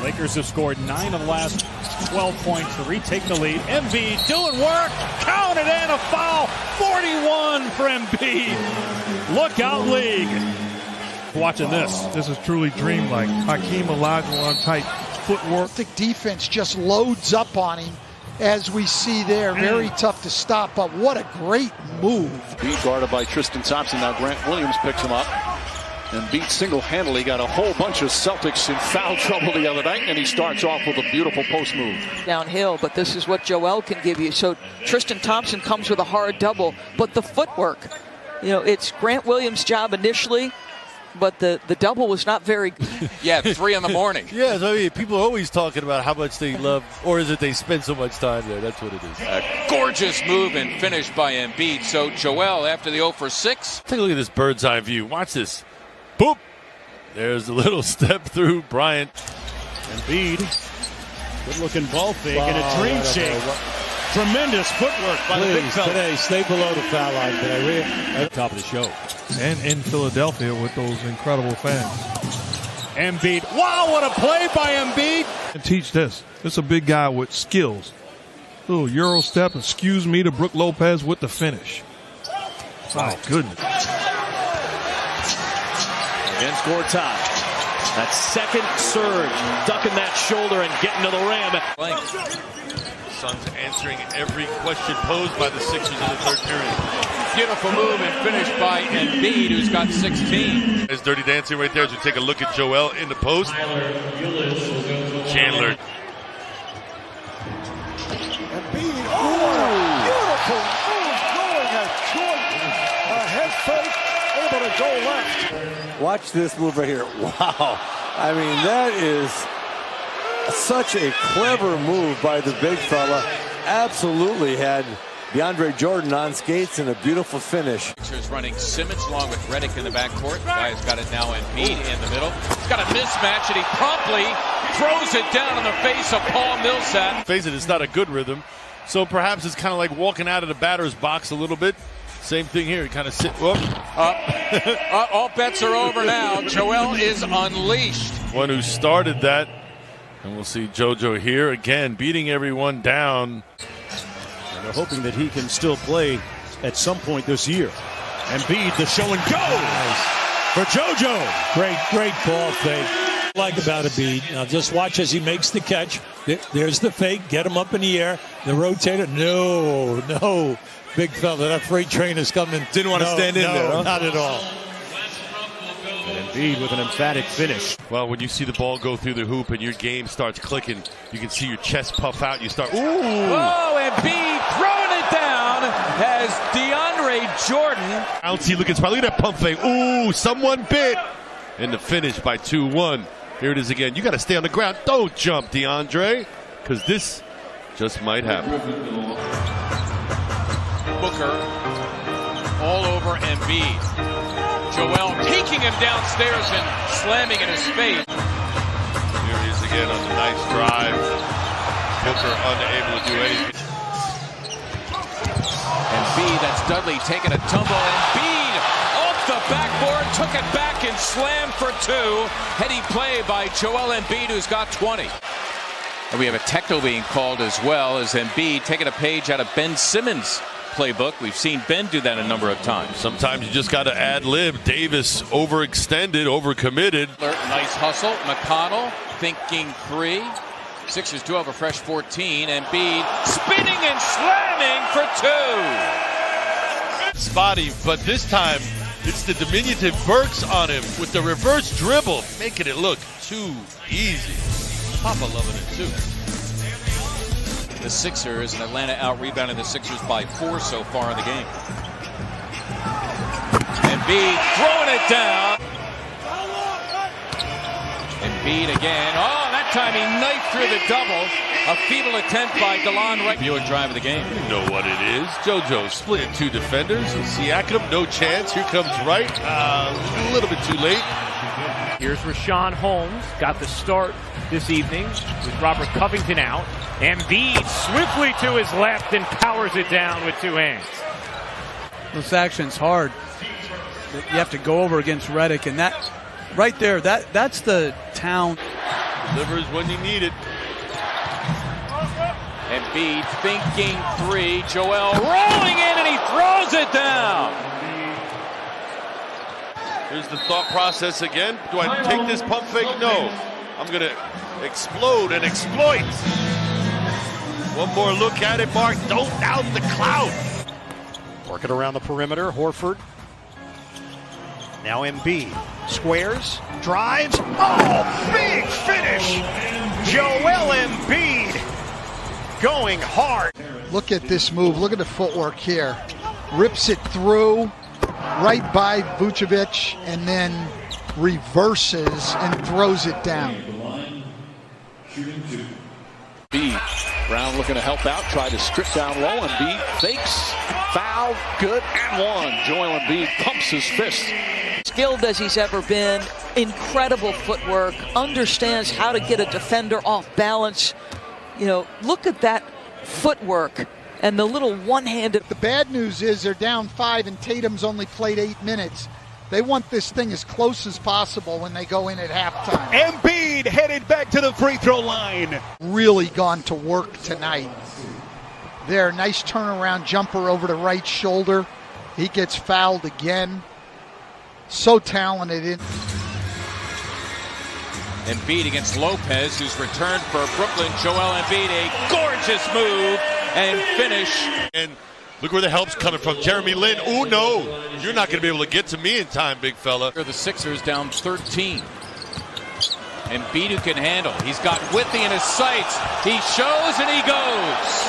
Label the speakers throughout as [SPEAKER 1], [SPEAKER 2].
[SPEAKER 1] Lakers have scored 9 of the last 12 points to retake the lead. Embiid doing work. Counted in, a foul. 41 for Embiid. Look out, league. Watching this.
[SPEAKER 2] This is truly dreamlike. Hakeem Olajuwon type footwork.
[SPEAKER 3] The defense just loads up on him, as we see there. Very tough to stop, but what a great move.
[SPEAKER 4] Beat guarded by Tristan Thompson. Now Grant Williams picks him up. And Embiid single-handedly got a whole bunch of Celtics in foul trouble the other night, and he starts off with a beautiful post move.
[SPEAKER 5] Downhill, but this is what Joel can give you. So Tristan Thompson comes with a hard double, but the footwork, you know, it's Grant Williams' job initially, but the double was not very good.
[SPEAKER 6] Yeah, 3 in the morning.
[SPEAKER 7] Yeah, so I mean, people are always talking about how much they love, or is it they spend so much time there? That's what it is.
[SPEAKER 6] A gorgeous move and finish by Embiid. So Joel, after the 0 for 6.
[SPEAKER 7] Take a look at this bird's eye view. Watch this. Boop. There's a little step through Bryant.
[SPEAKER 1] Embiid, good-looking ball fake and a dream shake. Tremendous footwork by the big fella.
[SPEAKER 8] Today, stay below the foul line today. At the top of the show.
[SPEAKER 2] And in Philadelphia with those incredible fans.
[SPEAKER 1] Embiid. Wow, what a play by Embiid.
[SPEAKER 2] And teach this. This is a big guy with skills. Little Euro step, excuse me, to Brook Lopez with the finish. My goodness.
[SPEAKER 9] Against Gortat. That second surge, ducking that shoulder and getting to the rim.
[SPEAKER 7] Suns answering every question posed by the Sixers in the third period.
[SPEAKER 6] Beautiful move and finish by Embiid, who's got 16.
[SPEAKER 7] There's Dirty Dancing right there as we take a look at Joel in the post. Chandler.
[SPEAKER 3] Embiid, oh, beautiful move going at Jordan. A head fake, able to go left.
[SPEAKER 8] Watch this move right here. Wow. I mean, that is such a clever move by the big fella. Absolutely had DeAndre Jordan on skates and a beautiful finish.
[SPEAKER 6] Sixers running Simmons along with Redick in the backcourt. Guy's got it now, Embiid in the middle. He's got a mismatch and he promptly throws it down in the face of Paul Millsap.
[SPEAKER 7] Face it, it's not a good rhythm. So perhaps it's kind of like walking out of the batter's box a little bit. Same thing here. He kind of sit.
[SPEAKER 6] All bets are over now. Joel is unleashed.
[SPEAKER 7] One who started that. And we'll see JoJo here again, beating everyone down.
[SPEAKER 1] And they're hoping that he can still play at some point this year. Embiid, the show and go for JoJo.
[SPEAKER 8] Great ball fake. Like about Embiid. Now just watch as he makes the catch. There's the fake. Get him up in the air. The rotator. No. Big fella, that freight train is coming.
[SPEAKER 7] Didn't want to stand in there, huh?
[SPEAKER 8] Not at all.
[SPEAKER 1] And Embiid with an emphatic finish.
[SPEAKER 7] Well, when you see the ball go through the hoop and your game starts clicking, you can see your chest puff out. You start, ooh!
[SPEAKER 6] Oh, Embiid throwing it down as DeAndre Jordan.
[SPEAKER 7] Bouncy looking spot. Look at that pump fake. Ooh, someone bit. And the finish by 2-1. Here it is again. You got to stay on the ground. Don't jump, DeAndre, because this just might happen.
[SPEAKER 6] Booker all over Embiid. Joel taking him downstairs and slamming in his face.
[SPEAKER 7] Here he is again on the nice drive. Booker unable to do anything.
[SPEAKER 6] Embiid, that's Dudley taking a tumble. Embiid off the backboard, took it back and slammed for 2. Heady play by Joel Embiid, who's got 20. And we have a techno being called as well as Embiid taking a page out of Ben Simmons' playbook. We've seen Ben do that a number of times.
[SPEAKER 7] Sometimes you just got to ad-lib. Davis overextended, overcommitted.
[SPEAKER 6] Nice hustle. McConnell thinking 3. Sixers do have a fresh 14. Embiid spinning and slamming for 2.
[SPEAKER 7] Spotty, but this time it's the diminutive Burks on him with the reverse dribble, making it look too easy. Papa loving it too.
[SPEAKER 6] The Sixers, and Atlanta out-rebounding the Sixers by 4 so far in the game. Embiid throwing it down. Embiid again. Oh, that time he knifed through the double. A feeble attempt by DeLon Wright. Buick drive of the game.
[SPEAKER 7] You know what it is. JoJo split 2 defenders. Siakam, no chance. Here comes Wright. A little bit too late.
[SPEAKER 10] Here's Rashawn Holmes. Got the start this evening with Robert Covington out. Embiid swiftly to his left and powers it down with 2 hands.
[SPEAKER 11] This action's hard. You have to go over against Redick, and that right there, that's the town.
[SPEAKER 7] Delivers when you need it.
[SPEAKER 6] Embiid thinking three. Joel rolling in and he throws it down.
[SPEAKER 7] Here's the thought process again. Do I take this pump fake? No. I'm going to explode and exploit. One more look at it, Mark. Don't doubt the clout.
[SPEAKER 3] Working around the perimeter, Horford. Now Embiid. Squares, drives. Oh, big finish. Joel Embiid going hard.
[SPEAKER 12] Look at this move. Look at the footwork here. Rips it through right by Vucevic and then reverses and throws it down.
[SPEAKER 4] Embiid. Brown looking to help out, tried to strip down low. Embiid fakes, foul, good, and one. Joel Embiid pumps his fist.
[SPEAKER 5] Skilled as he's ever been, incredible footwork, understands how to get a defender off balance. You know, look at that footwork and the little one-handed.
[SPEAKER 12] The bad news is they're down 5 and Tatum's only played 8 minutes. They want this thing as close as possible when they go in at halftime.
[SPEAKER 3] Embiid headed back to the free throw line.
[SPEAKER 12] Really gone to work tonight. There, nice turnaround jumper over the right shoulder. He gets fouled again. So talented.
[SPEAKER 6] Embiid against Lopez, who's returned for Brooklyn. Joel Embiid, a gorgeous move and finish.
[SPEAKER 7] And look where the help's coming from. Jeremy Lin. Oh, no. You're not going to be able to get to me in time, big fella.
[SPEAKER 6] The Sixers down 13. Embiid who can handle. He's got Whitney in his sights. He shows and he goes.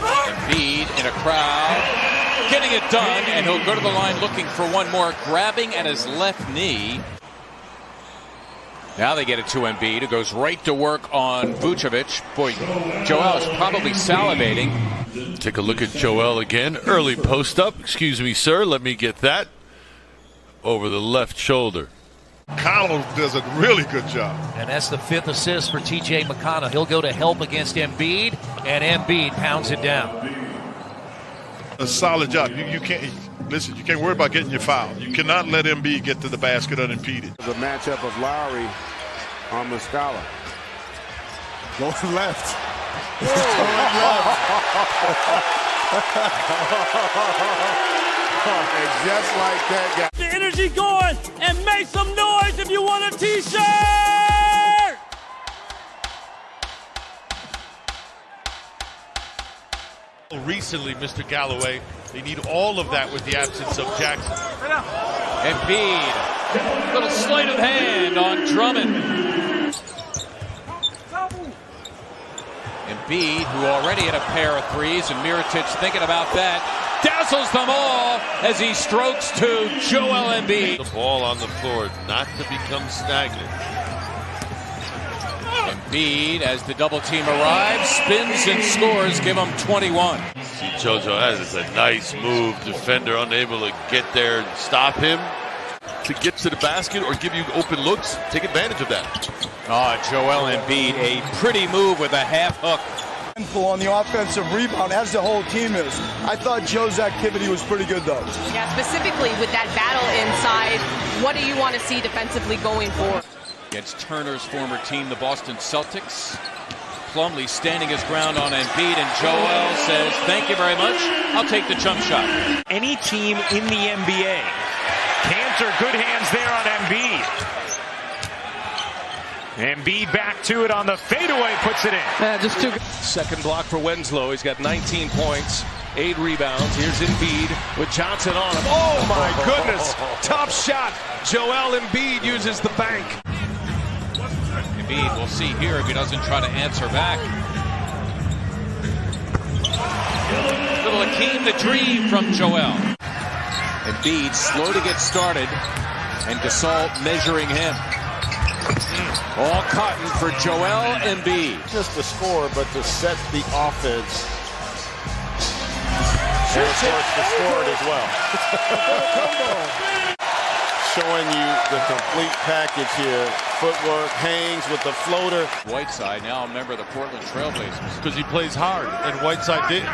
[SPEAKER 6] Embiid in a crowd, getting it done, and he'll go to the line looking for one more, grabbing at his left knee. Now they get it to Embiid, who goes right to work on Vucevic. Boy, Joel is probably salivating.
[SPEAKER 7] Take a look at Joel again. Early post up. Excuse me, sir. Let me get that. Over the left shoulder.
[SPEAKER 2] McConnell does a really good job.
[SPEAKER 13] And that's the 5th assist for T.J. McConnell. He'll go to help against Embiid, and Embiid pounds it down.
[SPEAKER 2] A solid job. You can't listen. You can't worry about getting your foul. You cannot let Embiid get to the basket unimpeded.
[SPEAKER 8] The matchup of Lowry on Muscala. Going left. Going left. And just like that guy.
[SPEAKER 14] The energy going and make some noise if you want a t-shirt!
[SPEAKER 7] Recently, Mr. Galloway, they need all of that with the absence of Jackson.
[SPEAKER 6] Embiid, little sleight of hand on Drummond. Embiid, who already had a pair of threes, and Mirotic thinking about that, dazzles them all as he strokes to Joel Embiid.
[SPEAKER 7] The ball on the floor, not to become stagnant.
[SPEAKER 6] Embiid, as the double team arrives, spins and scores, give him 21.
[SPEAKER 7] See, JoJo has a nice move. Defender unable to get there and stop him. To get to the basket or give you open looks, take advantage of that.
[SPEAKER 6] Joel Embiid, a pretty move with a half hook.
[SPEAKER 15] On the offensive rebound, as the whole team is. I thought Joe's activity was pretty good, though.
[SPEAKER 16] Yeah, specifically with that battle inside, what do you want to see defensively going forward?
[SPEAKER 6] Against Turner's former team, the Boston Celtics. Plumlee standing his ground on Embiid, and Joel says, thank you very much, I'll take the jump shot.
[SPEAKER 10] Any team in the NBA. Cantor, good hands there on Embiid. Embiid back to it on the fadeaway, puts it in.
[SPEAKER 5] Just too.
[SPEAKER 9] Second block for Winslow. He's got 19 points, 8 rebounds. Here's Embiid with Johnson on him. Oh, my goodness. Tough shot. Joel Embiid uses the bank.
[SPEAKER 6] Embiid, we'll see here if he doesn't try to answer back. Little Akeem the Dream from Joel. Embiid slow to get started, and Gasol measuring him. All cotton for Joel Embiid.
[SPEAKER 8] Just to score, but to set the offense. And of course to score it as well. Showing you the complete package here. Footwork, hangs with the floater.
[SPEAKER 6] Whiteside now a member of the Portland Trailblazers.
[SPEAKER 7] Because he plays hard, and Whiteside didn't.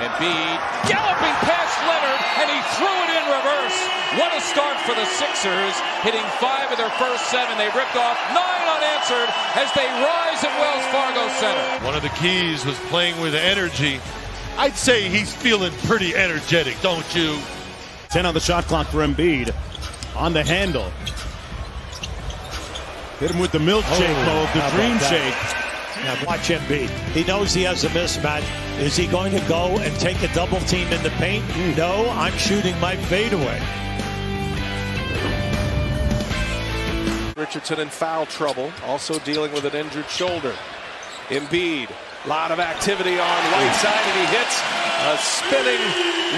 [SPEAKER 6] Embiid galloping past Leonard, and he threw it in reverse. What a start for the Sixers, hitting 5 of their first 7. They ripped off 9 unanswered as they rise at Wells Fargo Center.
[SPEAKER 7] One of the keys was playing with energy. I'd say he's feeling pretty energetic, don't you?
[SPEAKER 1] 10 on the shot clock for Embiid. On the handle. Hit him with the milkshake move, the dream shake.
[SPEAKER 3] Now watch Embiid. He knows he has a mismatch. Is he going to go and take a double team in the paint? No, I'm shooting my fadeaway.
[SPEAKER 9] Richardson in foul trouble, also dealing with an injured shoulder. Embiid, a lot of activity on right side, and he hits a spinning,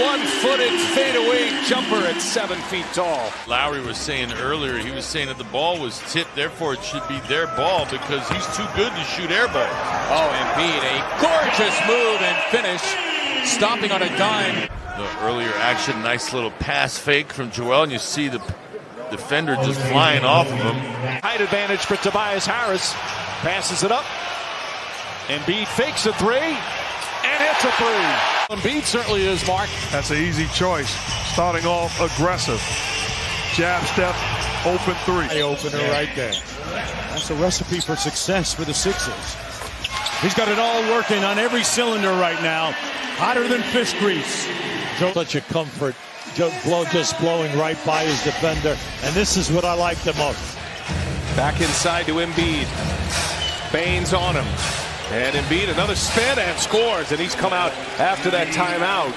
[SPEAKER 9] one-footed fadeaway jumper at 7 feet tall.
[SPEAKER 7] Lowry was saying earlier, he was saying that the ball was tipped, therefore it should be their ball because he's too good to shoot air balls.
[SPEAKER 6] Oh, Embiid, a gorgeous move and finish, stopping on a dime.
[SPEAKER 7] The earlier action, nice little pass fake from Joel, and you see the defender just flying off of him.
[SPEAKER 4] Height advantage for Tobias Harris. Passes it up. Embiid fakes a 3 and hits a 3. Embiid certainly is, Mark.
[SPEAKER 2] That's an easy choice. Starting off aggressive. Jab step, open 3.
[SPEAKER 3] The opener right there. That's a recipe for success for the Sixers. He's got it all working on every cylinder right now. Hotter than fish grease. Such a comfort. Blow just blowing right by his defender. And this is what I like the most.
[SPEAKER 9] Back inside to Embiid. Baines on him. And Embiid another spin and scores. And he's come out after that timeout.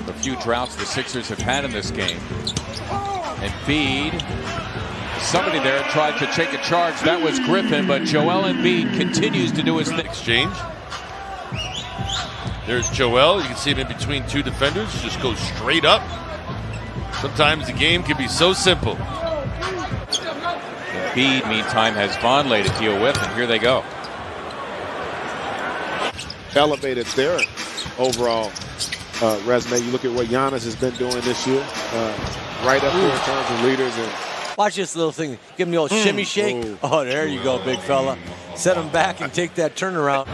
[SPEAKER 6] A few droughts the Sixers have had in this game. Embiid. Somebody there tried to take a charge. That was Griffin, but Joel Embiid continues to do his thing.
[SPEAKER 7] Exchange. There's Joel. You can see him in between 2 defenders. Just goes straight up. Sometimes the game can be so simple.
[SPEAKER 6] Embiid, meantime, has Vonleh to deal with, and here they go.
[SPEAKER 17] Elevated their overall resume. You look at what Giannis has been doing this year. Right up there in terms of leaders. And
[SPEAKER 8] Watch this little thing. Give him the old shimmy shake.
[SPEAKER 17] Ooh.
[SPEAKER 8] Oh, there you go, big fella. Set him back and take that turnaround.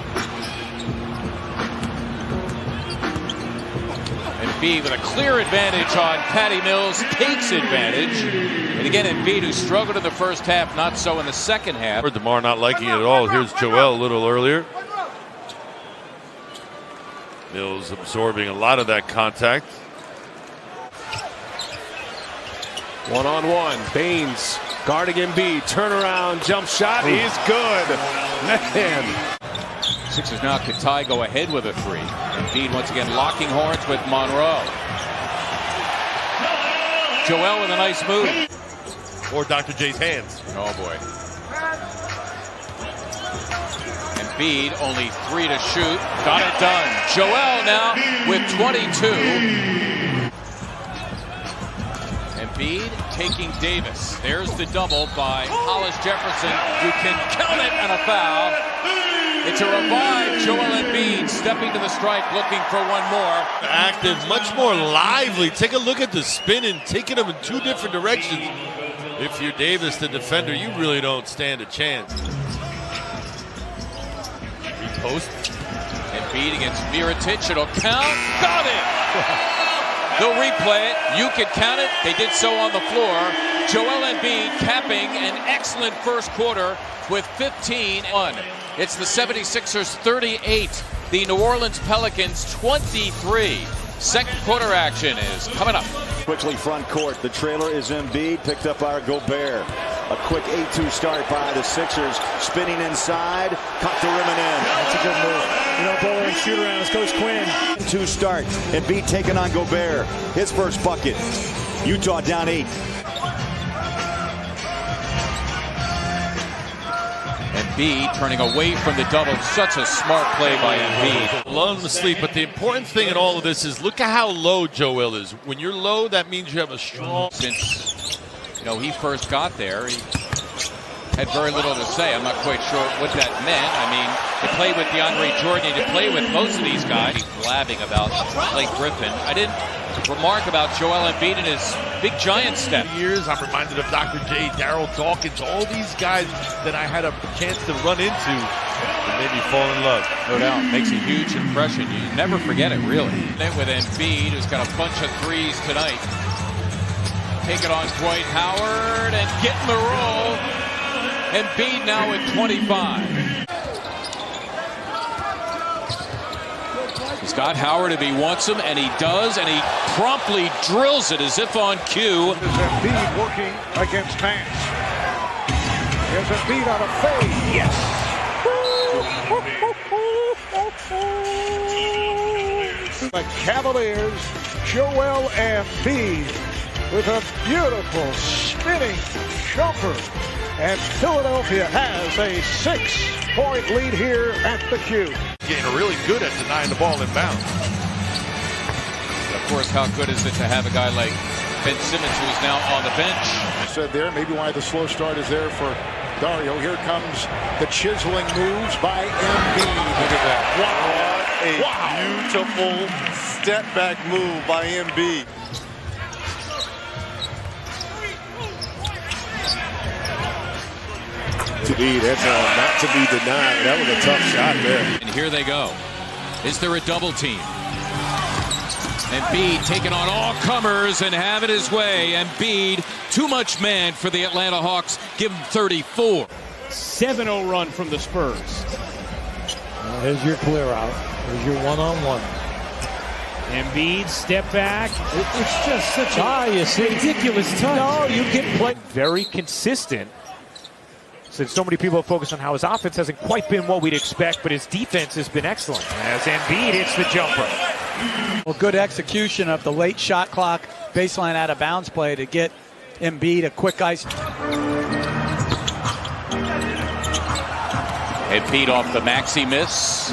[SPEAKER 6] Embiid with a clear advantage on Patty Mills, takes advantage. And again, Embiid, who struggled in the first half, not so in the second half.
[SPEAKER 7] DeMar not liking it at all. Here's Joel a little earlier. Mills absorbing a lot of that contact.
[SPEAKER 9] One-on-one. Baines guarding Embiid. Turnaround jump shot is good. Man.
[SPEAKER 6] Sixers now could tie, go ahead with a 3. Embiid once again locking horns with Monroe. Joel with a nice move.
[SPEAKER 7] Or Dr. J's hands.
[SPEAKER 6] Oh boy. Embiid only 3 to shoot. Got it done. Joel now with 22. Embiid taking Davis. There's the double by Hollis Jefferson. You can count it and a foul. It's a revived Joel Embiid stepping to the strike, looking for one more.
[SPEAKER 7] Active, much more lively. Take a look at the spin and taking them in 2 different directions. If you're Davis, the defender, you really don't stand a chance. Repost.
[SPEAKER 6] Embiid against Mirotic. It'll count. Got it! They'll replay it. You can count it. They did so on the floor. Joel Embiid capping an excellent first quarter with 15-1. It's the 76ers 38, the New Orleans Pelicans 23. Second quarter action is coming up.
[SPEAKER 18] Quickly front court. The trailer is Embiid, picked up by Gobert. A quick 8-2 start by the Sixers. Spinning inside, caught the rim and in. That's a good move. You know, bowler and shoot around is Coach Quinn. 2 start. Embiid taking on Gobert. His first bucket. Utah down 8.
[SPEAKER 6] Embiid turning away from the double. Such a smart play by Embiid.
[SPEAKER 7] Love the sleep, but the important thing in all of this is look at how low Joel is. When you're low, that means you have a strong...
[SPEAKER 6] Since, he first got there, he had very little to say. I'm not quite sure what that meant. I mean, to play with DeAndre Jordan, to play with most of these guys, he's blabbing about Blake Griffin. I didn't remark about Joel Embiid and his big giant step.
[SPEAKER 7] Years, I'm reminded of Dr. J, Darryl Dawkins, all these guys that I had a chance to run into. It made me fall in love.
[SPEAKER 6] No doubt. Makes a huge impression. You never forget it, really. With Embiid, who's got a bunch of threes tonight. Take it on Dwight Howard and get in the roll. Embiid now at 25. He's got Howard if he wants him, and he does, and he promptly drills it as if on cue.
[SPEAKER 19] Is Embiid working against Nance? Here's Embiid on a fade. Yes. The Cavaliers, Joel Embiid with a beautiful spinning jumper. And Philadelphia has a 6-point lead here at the Q.
[SPEAKER 7] Getting really good at denying the ball in bounds.
[SPEAKER 6] Of course, how good is it to have a guy like Ben Simmons, who is now on the bench?
[SPEAKER 19] I said there, maybe why the slow start is there for Dario. Here comes the chiseling moves by Embiid. Look at that.
[SPEAKER 20] What a beautiful step back move by Embiid.
[SPEAKER 17] That's not to be denied. That was a tough shot there.
[SPEAKER 6] And here they go. Is there a double team? Embiid taking on all comers and having his way. Embiid, too much man for the Atlanta Hawks. Give him 34.
[SPEAKER 3] 7-0 run from the Spurs.
[SPEAKER 8] Here's your clear out. Here's your one-on-one.
[SPEAKER 10] Embiid, step back. It's just such a ridiculous touch.
[SPEAKER 3] No, you can play.
[SPEAKER 10] Very consistent. Since so many people have focused on how his offense hasn't quite been what we'd expect, but his defense has been excellent. As Embiid hits the jumper.
[SPEAKER 11] Well, good execution of the late shot clock baseline out of bounds play to get Embiid a quick ice.
[SPEAKER 6] Embiid off the maxi miss.